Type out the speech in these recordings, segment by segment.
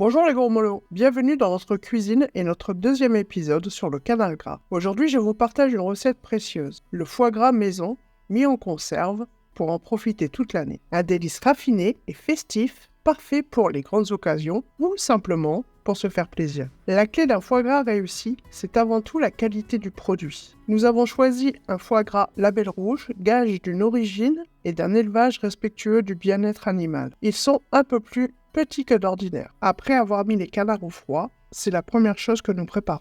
Bonjour les gros molos, bienvenue dans notre cuisine et notre deuxième épisode sur le canal gras. Aujourd'hui je vous partage une recette précieuse, le foie gras maison mis en conserve pour en profiter toute l'année. Un délice raffiné et festif, parfait pour les grandes occasions ou simplement pour se faire plaisir. La clé d'un foie gras réussi, c'est avant tout la qualité du produit. Nous avons choisi un foie gras label rouge, gage d'une origine et d'un élevage respectueux du bien-être animal. Ils sont un peu plus petits que d'ordinaire. Après avoir mis les canards au froid, c'est la première chose que nous préparons.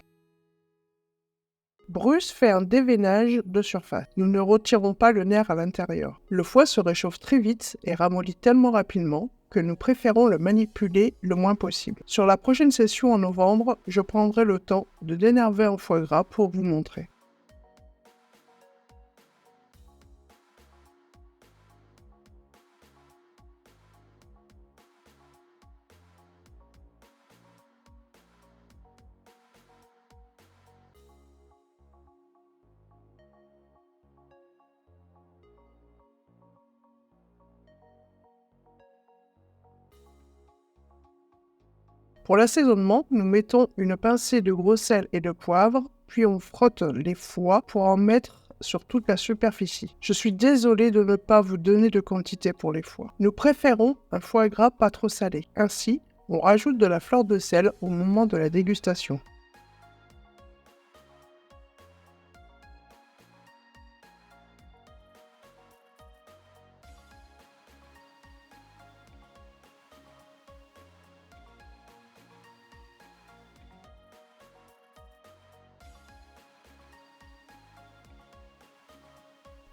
Bruce fait un déveinage de surface. Nous ne retirons pas le nerf à l'intérieur. Le foie se réchauffe très vite et ramollit tellement rapidement que nous préférons le manipuler le moins possible. Sur la prochaine session en novembre, je prendrai le temps de dénerver un foie gras pour vous montrer. Pour l'assaisonnement, nous mettons une pincée de gros sel et de poivre, puis on frotte les foies pour en mettre sur toute la superficie. Je suis désolée de ne pas vous donner de quantité pour les foies. Nous préférons un foie gras pas trop salé. Ainsi, on rajoute de la fleur de sel au moment de la dégustation.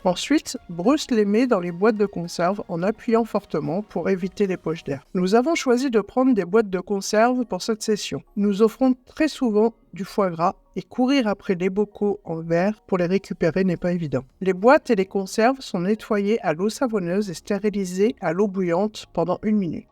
Ensuite, Bruce les met dans les boîtes de conserve en appuyant fortement pour éviter les poches d'air. Nous avons choisi de prendre des boîtes de conserve pour cette session. Nous offrons très souvent du foie gras et courir après les bocaux en verre pour les récupérer n'est pas évident. Les boîtes et les conserves sont nettoyées à l'eau savonneuse et stérilisées à l'eau bouillante pendant 1 minute.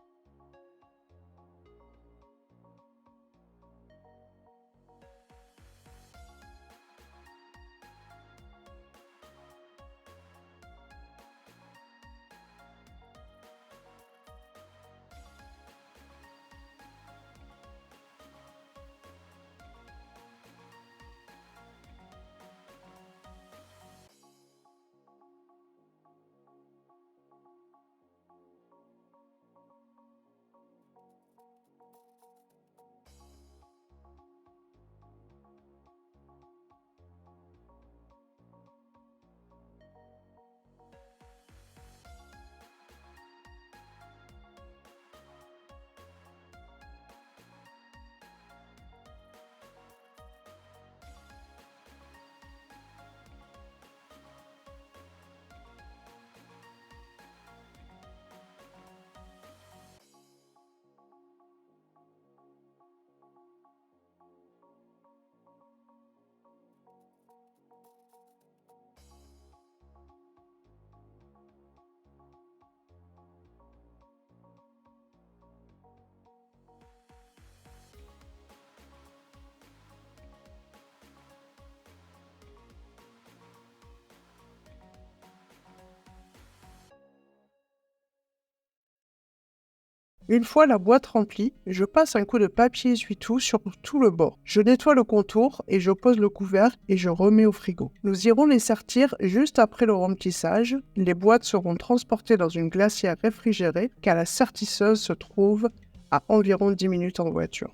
Une fois la boîte remplie, je passe un coup de papier essuie-tout sur tout le bord. Je nettoie le contour et je pose le couvercle et je remets au frigo. Nous irons les sortir juste après le remplissage. Les boîtes seront transportées dans une glacière réfrigérée car la sertisseuse se trouve à environ 10 minutes en voiture.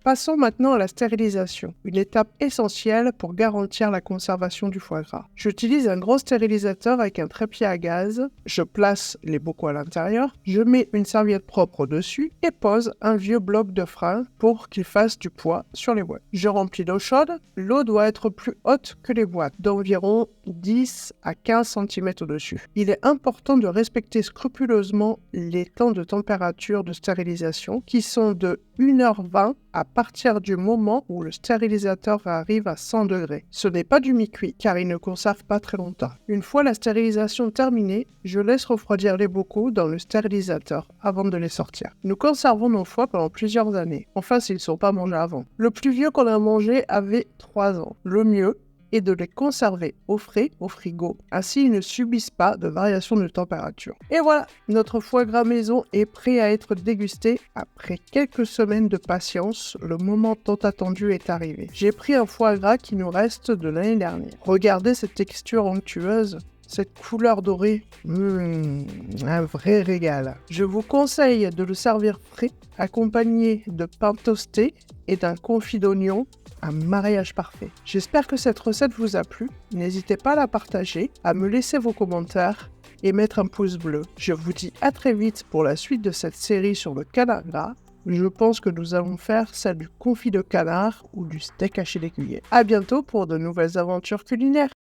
Passons maintenant à la stérilisation, une étape essentielle pour garantir la conservation du foie gras. J'utilise un gros stérilisateur avec un trépied à gaz, je place les bocaux à l'intérieur, je mets une serviette propre au-dessus et pose un vieux bloc de frein pour qu'il fasse du poids sur les boîtes. Je remplis d'eau chaude, l'eau doit être plus haute que les boîtes, d'environ 10 à 15 cm au-dessus. Il est important de respecter scrupuleusement les temps de température de stérilisation qui sont de 1h20 à partir du moment où le stérilisateur arrive à 100 degrés. Ce n'est pas du mi-cuit car il ne conserve pas très longtemps. Une fois la stérilisation terminée, je laisse refroidir les bocaux dans le stérilisateur avant de les sortir. Nous conservons nos foies pendant plusieurs années, enfin s'ils ne sont pas mangés avant. Le plus vieux qu'on a mangé avait 3 ans. Le mieux, et de les conserver au frais au frigo. Ainsi, ils ne subissent pas de variations de température. Et voilà, notre foie gras maison est prêt à être dégusté. Après quelques semaines de patience, le moment tant attendu est arrivé. J'ai pris un foie gras qui nous reste de l'année dernière. Regardez cette texture onctueuse. Cette couleur dorée, un vrai régal. Je vous conseille de le servir frais, accompagné de pain toasté et d'un confit d'oignon, un mariage parfait. J'espère que cette recette vous a plu. N'hésitez pas à la partager, à me laisser vos commentaires et mettre un pouce bleu. Je vous dis à très vite pour la suite de cette série sur le canard gras. Je pense que nous allons faire celle du confit de canard ou du steak haché d'écuyer. À bientôt pour de nouvelles aventures culinaires.